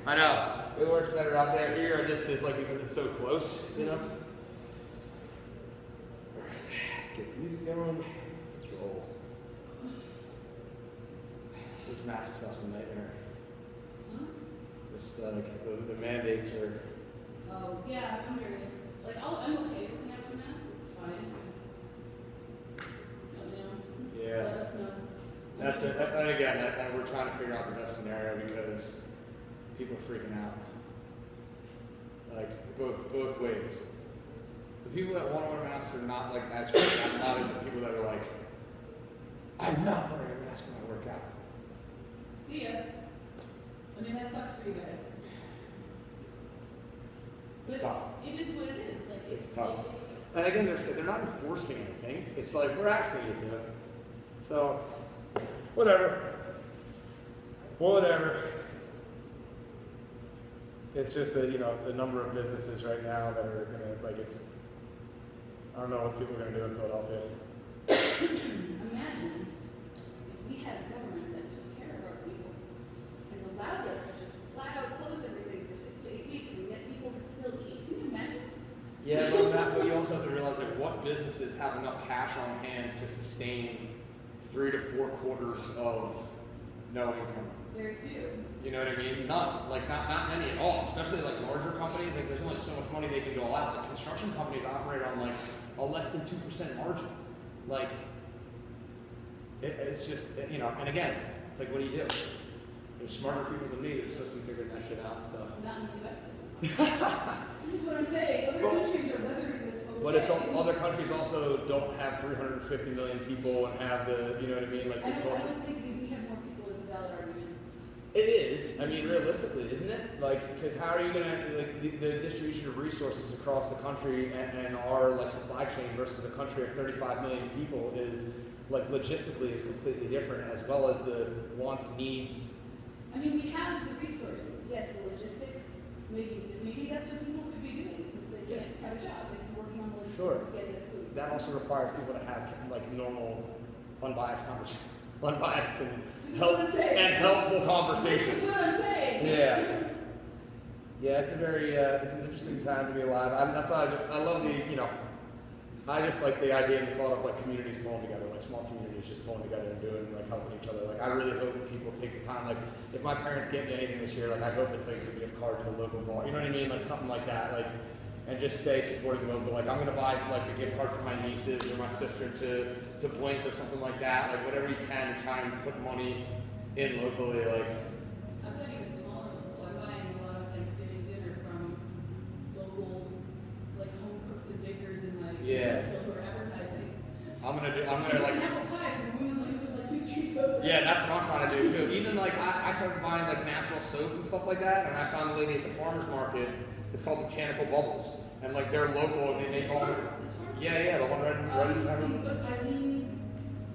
I know. It works better out there. Here, I just, it's like because it's so close, you know? Let's get the music going. Let's roll. This mask stuff's a nightmare. Huh? This, the mandates are. Oh, yeah, I'm wondering. Like, I'm okay with having a mask. It's fine. Let me know. Yeah. Let us know. That's it. And again, and we're trying to figure out the best scenario because people are freaking out. Like both ways. The people that want to wear masks are not like as freaked out, not as the people that are like, I'm not wearing a mask when I work out. See ya. I mean, that sucks for you guys. It's But tough. it is what it is. Like It's tough. Like, And again, they're not enforcing anything. It's like we're asking you to. So, whatever. Whatever. It's just that, you know, the number of businesses right now that are gonna, like, it's, I don't know what people are gonna do in Philadelphia. imagine if we had a government that took care of our people and allowed us to just flat out close everything for 6 to 8 weeks and yet people could still eat. Can you imagine? Yeah, but you also have to realize, like, what businesses have enough cash on hand to sustain 3 to 4 quarters of no income? Very few. You know what I mean? None. Like, not many at all. Especially, like, larger companies. Like, there's only so much money they can go out. Like, construction companies operate on, like, a less than 2% margin. Like, it's just, you know, and again, it's like, what do you do? There's smarter people than me. They're supposed to be figuring that shit out, so. Not in the US. This is what I'm saying. Other countries are weathering this okay. But it's other countries also don't have 350 million people and have the, you know what I mean? Like, I the don't culture. think that we have more people as a valid argument. It is. I mean, realistically, isn't it? Like, because how are you gonna, like, the distribution of resources across the country and our, like, supply chain versus a country of 35 million people is, like, logistically is completely different, as well as the wants, needs. I mean, we have the resources. Yes, the logistics. Maybe that's what people could be doing since they can't have a job. They can be working on the logistics Sure. of getting us food. That also requires people to have, like, normal, unbiased conversation. Unbiased and, helpful conversations. This is what I'm saying. Yeah. Yeah, it's a very, it's an interesting time to be alive. That's why I love the, you know, I just like the idea and the thought of, like, communities pulling together, like small communities just pulling together and doing, like, helping each other. Like, I really hope that people take the time, like, if my parents get me anything this year, like, I hope it's like a gift card to a local bar, you know what I mean? Like, something like that, like, and just stay supporting local. Like, I'm gonna buy, like, a gift card for my nieces or my sister to Blink or something like that. Like, whatever you can to try and put money in locally, like. I've got even smaller local. I'm buying a lot of Thanksgiving dinner from local, like, home cooks and bakers in my Huntsville who are advertising. I'm gonna like apple pie from a woman who lives like 2 streets over. Yeah, that's what I'm trying to do too. Even like I started buying like natural soap and stuff like that, and I found a lady at the farmer's market. It's called Botanical Bubbles, and like they're local and they make all. Yeah, the one right in Seven. What's Eileen?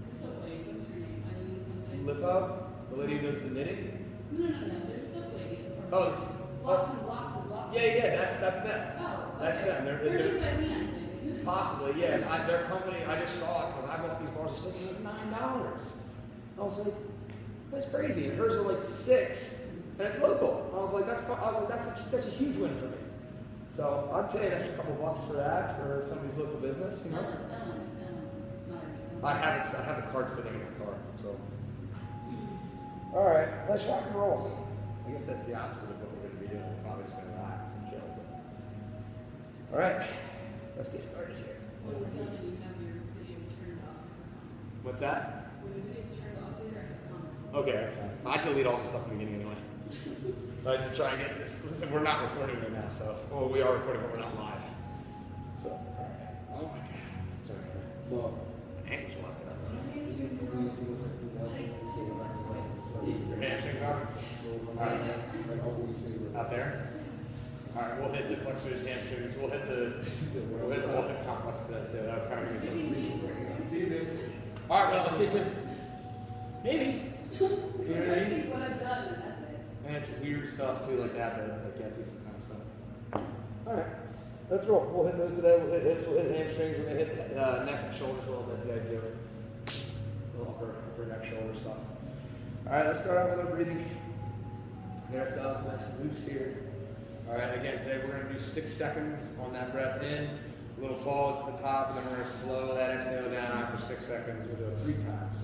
The soap lady. What's her name? Eileen something. Lip Up, the lady who does the knitting. No. There's a soap lady at the Oh. farmer's market. Lots and lots and lots. Yeah, that's them. Oh, okay. That's them. Her name's Eileen, I think. Possibly, yeah. Their company, I just saw it because I bought these bars of soap for like $9. I was like, that's crazy. And hers are like $6, and it's local. I was like, that's a huge win for me. So I'd pay an extra couple bucks for that for somebody's local business, you know. I have a card sitting in my car. So, all right, let's rock and roll. I guess that's the opposite of what we're going to be doing. We're probably just going to relax and chill. All right, let's get started here. When we're done and you have your video turned off. What's that? When the video's turned off later, I have a comment. Okay, that's fine. I delete all this stuff in the beginning anyway. But try and get this. Listen, we're not recording right now, so we are recording, but we're not live. So, all right. Oh my God. Sorry. Well, ankles locking up. Your hamstrings are? All right. Out there? All right, we'll hit the flexors, hamstrings. We'll hit the whole hip complex today, too. That was kind of good. All right, well, let's see some. Maybe. You know what I mean? What I've done, and that's it. And it's weird stuff too, like that gets you sometimes. So, all right, let's roll. We'll hit those today. We'll hit hips. We'll hit hamstrings. We're gonna hit neck and shoulders a little bit today too. A little upper neck, shoulder stuff. All right, let's start out with our breathing. Get ourselves nice and loose here. All right, again, today we're gonna do 6 seconds on that breath in, a little pause at the top, and then we're gonna slow that exhale down after 6 seconds. We'll do it 3 times.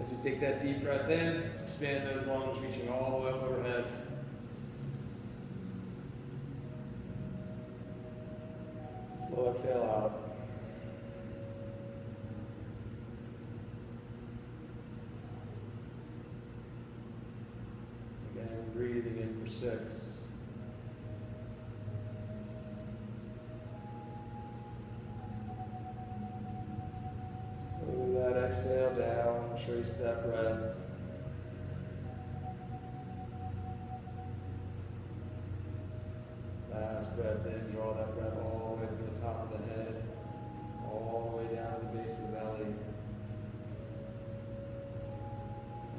As we take that deep breath in, let's expand those lungs, reaching all the way up overhead. Slow exhale out. Again, breathing in for 6. Slow that exhale down, trace that breath. Last breath in, draw that breath all the way from the top of the head, all the way down to the base of the belly.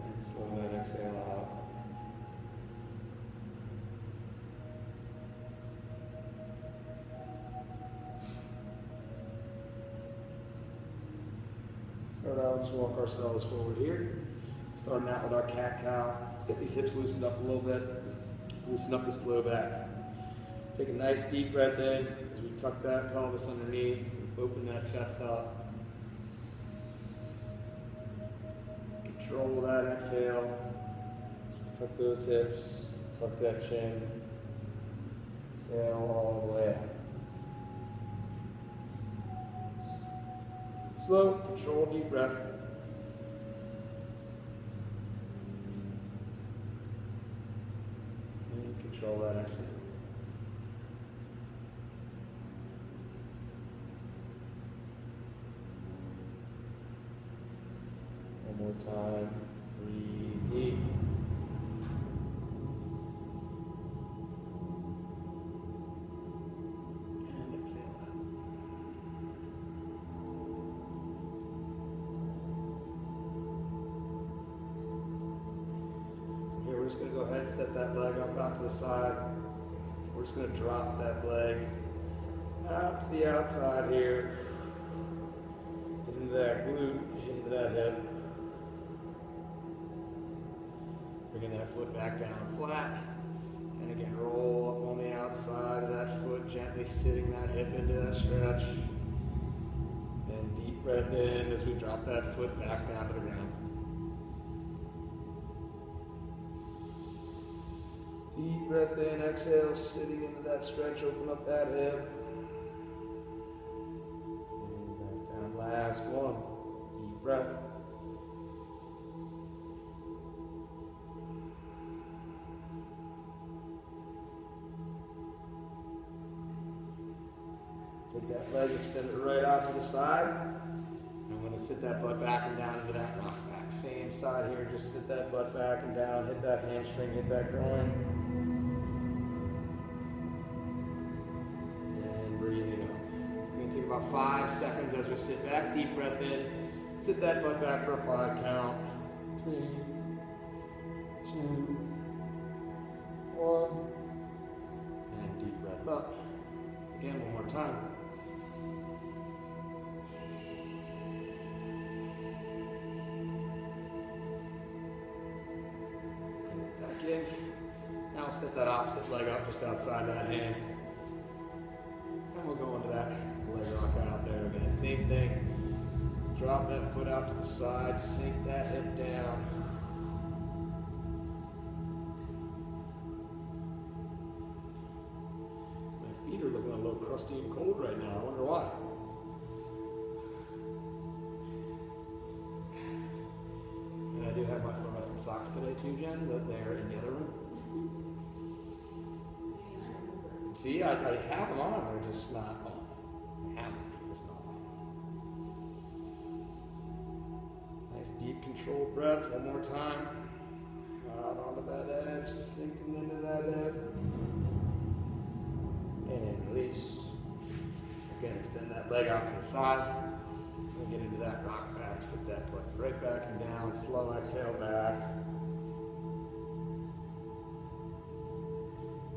And slow that exhale out. Start out, just walk ourselves forward here. Starting out with our cat-cow. Let's get these hips loosened up a little bit. Loosen up this low back. Take a nice deep breath in as we tuck that pelvis underneath. Open that chest up. Control that exhale. Tuck those hips. Tuck that chin. Exhale all the way out. Slow, control, deep breath. And control that exhale. One more time. Breathe deep. And exhale out. Here we're just going to go ahead and step that leg up out to the side. We're just going to drop that leg out to the outside here. Into that glute, into that hip. Bringing that foot back down flat. And again, roll up on the outside of that foot, gently sitting that hip into that stretch. Then deep breath in as we drop that foot back down to the ground. Deep breath in, exhale, sitting into that stretch, open up that hip. And back down, last one. Deep breath. Take that leg, extend it right out to the side. I'm going to sit that butt back and down into that rock back. Same side here, just sit that butt back and down, hit that hamstring, hit that groin. And breathing up. We're going to take about 5 seconds as we sit back, deep breath in. Sit that butt back for a 5 count. 3, 2, 1. And deep breath up. Again, one more time. Back in. Now we'll set that opposite leg up just outside that hand. And we'll go into that leg rock out there again. Same thing. Drop that foot out to the side, sink that hip down. My feet are looking a little crusty and cold right now. I wonder why. And I do have my fluorescent socks today too, Jen, but they're in the other room. See, I have them on, they're just not on. I have them, they're just not on. Nice deep controlled breath, one more time. Out onto that edge, sinking into that edge. And release. Again, extend that leg out to the side. We'll get into that rock back, sit that foot right back and down, slow exhale back.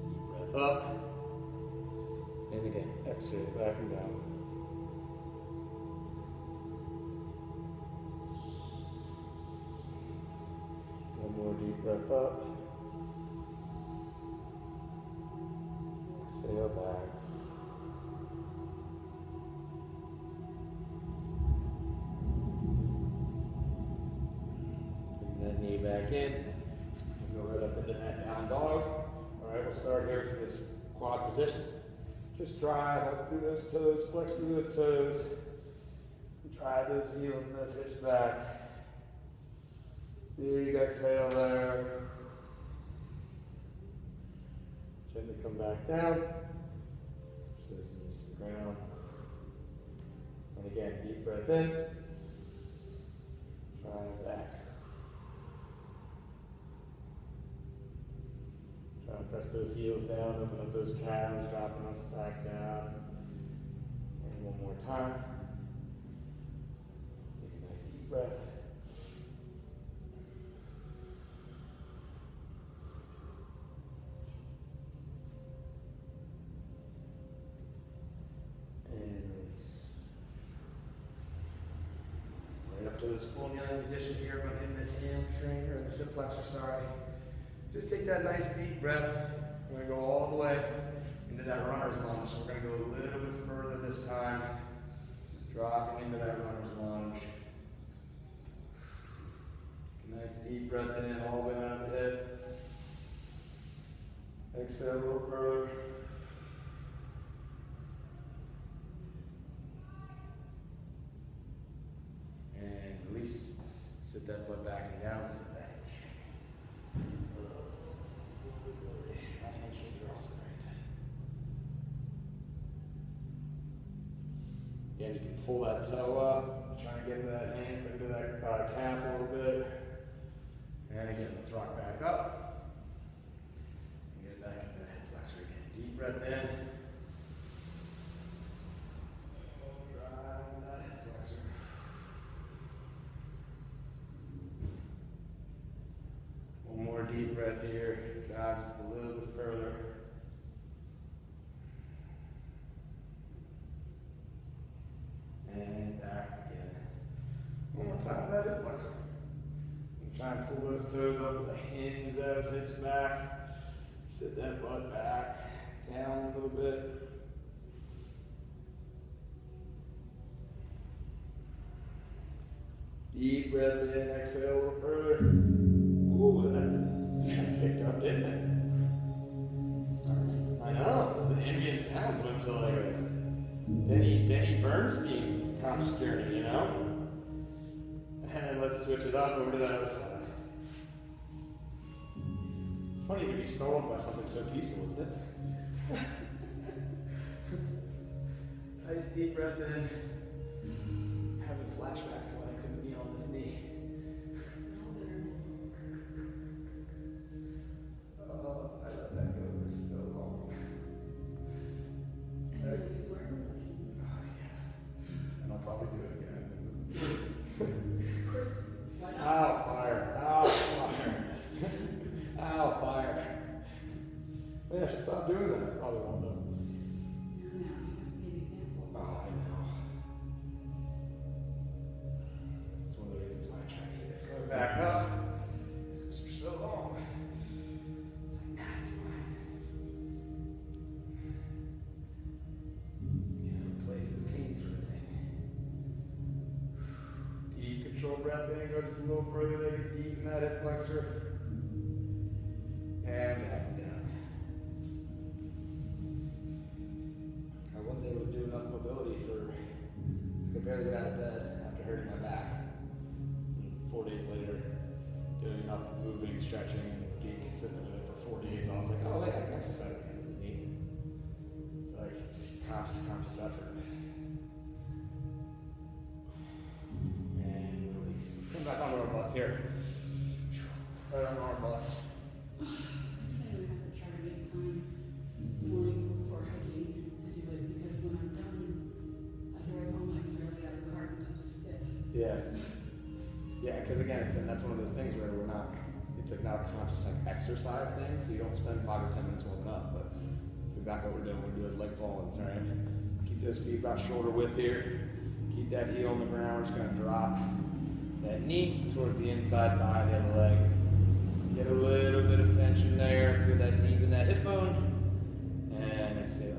Deep breath up. And again, exhale back and down. One more deep breath up. exhale back. Bring that knee back in. We'll go right up into that down dog. All right, we'll start here for this quad position. Just drive up through those toes, flex through those toes. Drive those heels and those hips back. Big exhale there. Gently come back down. Push those knees to the ground. And again, deep breath in. Drive back. Try to press those heels down, open up those calves, dropping us back down. And one more time. Take a nice deep breath. And release. Right up to this full kneeling position here, but in this hamstring, or this hip flexor, sorry. Just take that nice deep breath. We're going to go all the way into that runner's lunge. So we're going to go a little bit further this time. Dropping into that runner's lunge. Nice deep breath in, all the way down the hip. Exhale a little further. And release. Sit that butt back and down. Sit back. My hamstrings are also very tight. Again, you can pull that toe up, try to get into that hand, into that calf a little bit. And again, let's rock back up. And get back into that hip flexor again. Deep breath in. Drive into that hip flexor. One more deep breath here. Drive just a little bit further. And back again. One more time, that hip flexor. And try and pull those toes up with the hands out, hips back. Sit that butt back, down a little bit. Deep breath in, exhale a little further. Ooh, that picked up, didn't it? I know, the ambient sounds went to like a Benny Bernstein conscious journey, you know? And let's switch it up over to that other side. It's funny to be stolen by something so peaceful, isn't it? Nice deep breath in. Having flashbacks to when I couldn't be on this knee. Oh, I let that go for so long. And then you've learned a lesson. Oh, yeah. And I'll probably do it again. Of course, why not? Ow, fire. Ow, fire. Ow, fire. Man, I should stop doing that. I probably won't, though. Now you have to be an example. Oh, I know. It's one of the reasons why I try to get this going back up. This goes for so long. It's like, that's fine. You know, play for the pain sort of thing. Deep control breath in, go just a little further there, get deep in that hip flexor. And back and down. I wasn't able to do enough mobility I could barely get out of bed after hurting my back. And 4 days later, doing enough moving, stretching, and being consistent with it for 4 days, I was like, oh wait, I can exercise again. This is neat. It's like just conscious effort. And release. Let's come back onto our butts here. Right on our butts. I would have to try to make time mornings before hiking to do it because when I'm done, I drive home and I can barely get out of the car because I'm so stiff. Yeah. Yeah, because again, that's one of those things where it's like not a conscious like exercise thing, so you don't spend 5 or 10 minutes warming up, but it's exactly what we're doing. We're gonna do those leg fallings, right? Keep those feet about shoulder width here. Keep that heel on the ground. We're just gonna drop that knee towards the inside thigh of the other leg. Get a little bit of tension there. Feel that deep in that hip bone. And exhale.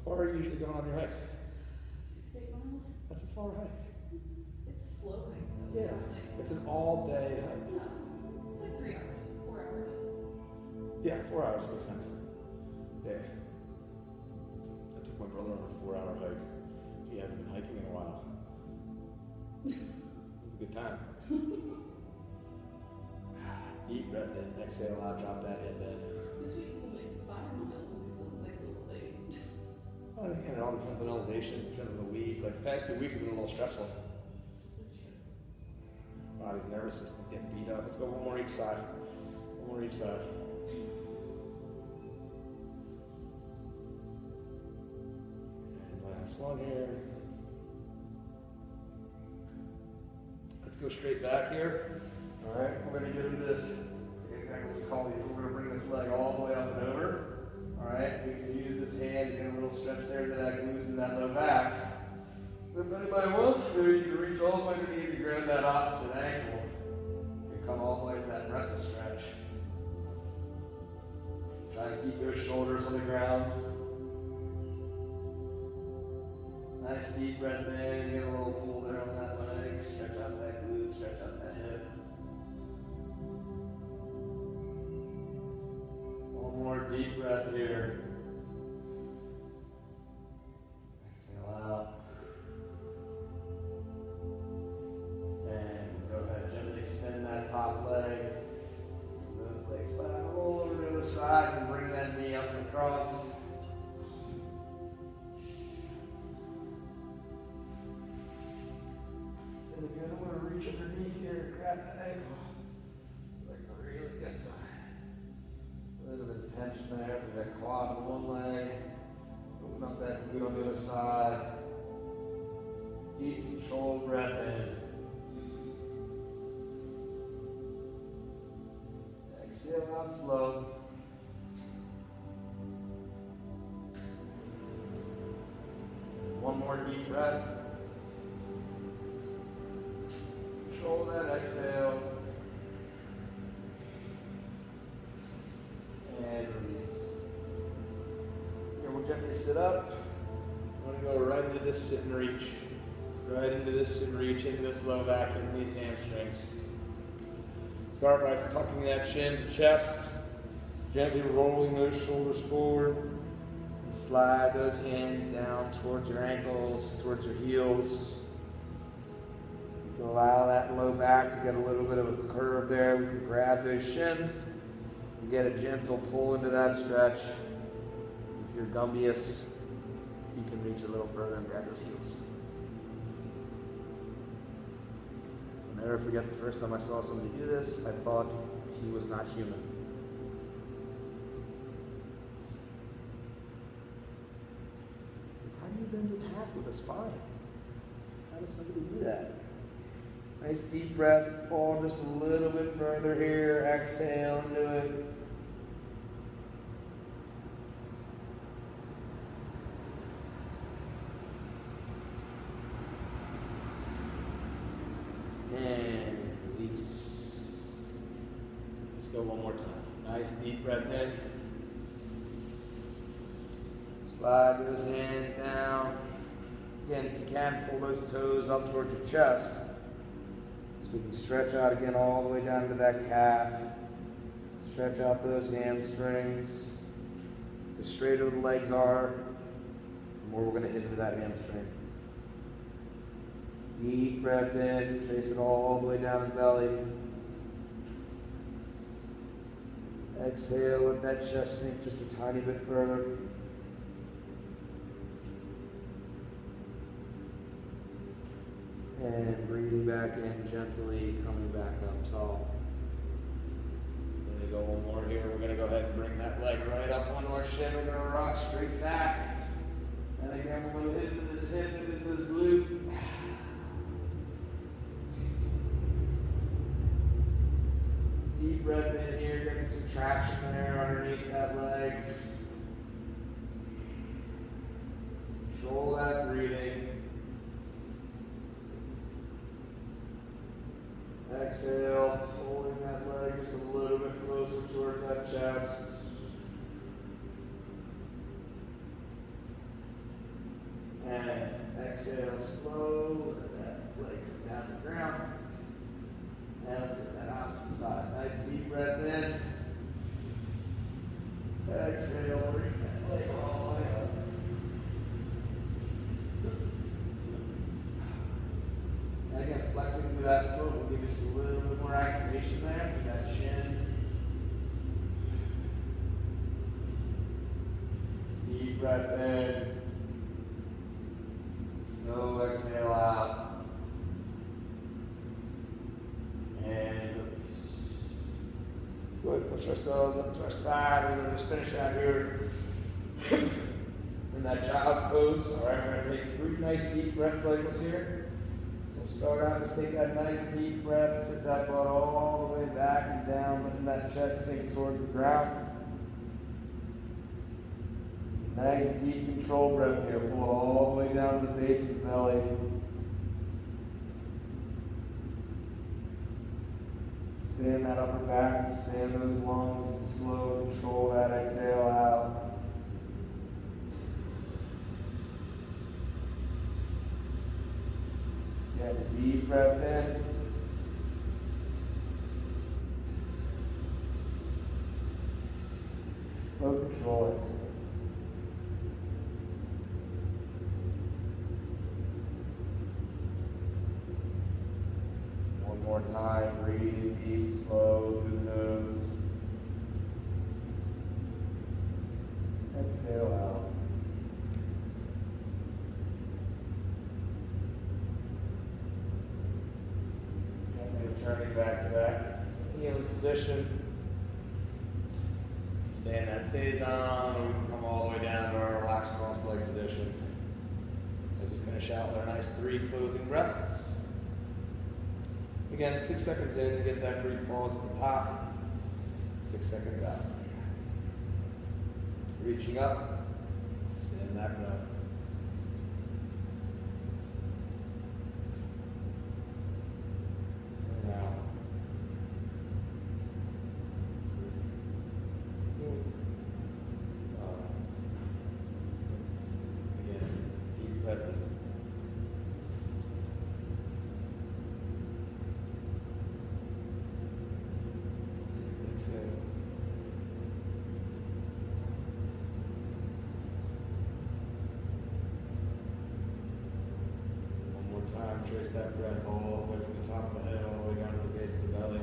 far are you usually going on your hikes? 6 to 8 miles. That's a far hike. It's a slow hike though. Yeah, it's an all-day hike. No, it's like 3 hours, 4 hours. Yeah, 4 hours makes sense. Yeah. I took my brother on a 4-hour hike. He hasn't been hiking in a while. It was a good time. Deep breath in, exhale out, drop that hip in. This week was only 5 miles and it still was like a little late. Well, again, it all depends on elevation, depends on the week. Like the past 2 weeks have been a little stressful. This is true. Body's nervous system's getting beat up. Let's go one more each side. One more each side. And last one here. Let's go straight back here. All right, we're going to get into this. I forget exactly what we call these. We're going to bring this leg all the way up and over. All right, we can use this hand to get a little stretch there into that glute and that low back. If anybody wants to, you can reach all the way underneath and grab that opposite ankle. And come all the way to that pretzel stretch. Try to keep those shoulders on the ground. Nice deep breath in, get a little pull there on that leg, stretch out that glute, stretch out that hip. One more deep breath here. Exhale out. And go ahead, gently extend that top leg. Those legs back, roll over to the other side and bring that knee up and across. And again, I'm going to reach underneath here and grab that ankle. So I can really get some. A little bit of tension there through that quad on one leg. Open up that glute on the other side. Deep, controlled breath in. Exhale out slow. One more deep breath. Control that exhale. And release. Here we'll gently sit up. I'm going to go right into this sit and reach. Right into this sit and reach, into this low back, into these hamstrings. Start by tucking that chin to chest. Gently rolling those shoulders forward. And slide those hands down towards your ankles, towards your heels. To allow that low back to get a little bit of a curve there. We can grab those shins. Get a gentle pull into that stretch. With your gumbius, you can reach a little further and grab those heels. I'll never forget the first time I saw somebody do this, I thought he was not human. How do you bend in half with a spine? How does somebody do that? Nice deep breath, fall just a little bit further here, exhale into it. And release. Let's go one more time. Nice deep breath in. Slide those hands down. Again, if you can, pull those toes up towards your chest. So we can stretch out again all the way down to that calf. Stretch out those hamstrings. The straighter the legs are, the more we're going to hit into that hamstring. Deep breath in, trace it all the way down the belly. Exhale, let that chest sink just a tiny bit further. And breathing back in gently, coming back up tall. We're going to go one more here. We're going to go ahead and bring that leg right up onto our shin. We're going to rock straight back. And again, we're going to hit into this hip, into this glute. Deep breath in here, getting some traction there underneath that leg. Control that breathing. Exhale, pulling that leg just a little bit closer towards that chest. And exhale, slow, let that leg come down to the ground. And let's hit that opposite side. Nice deep breath in. Exhale, bring that leg all the way up. And again, flexing through that foot will give us a little bit more activation there through that shin. Deep breath in. Slow exhale out. And release. Let's go ahead and push ourselves up to our side. We're going to just finish out here in that child's pose. All right, we're going to take 3 nice deep breath cycles here. So start out, just take that nice deep breath, sit that butt all the way back and down, letting that chest sink towards the ground. Nice deep control breath here. Pull it all the way down to the base of the belly. Expand that upper back, expand those lungs, and slow control that exhale out. Get a deep breath in. Slow control exhale. One more time, breathe deep, slow through the nose. Exhale out. And returning back to that healing position. Stay in that Seisan, or we can come all the way down to our relaxed cross-leg position. As we finish out with our nice 3 closing breaths. Again, 6 seconds in, get that brief pause at the top. 6 seconds out. Reaching up, spin that breath. And out. Again, deep breath in. Exhale. One more time, trace that breath all the way from the top of the head, all the way down to the base of the belly.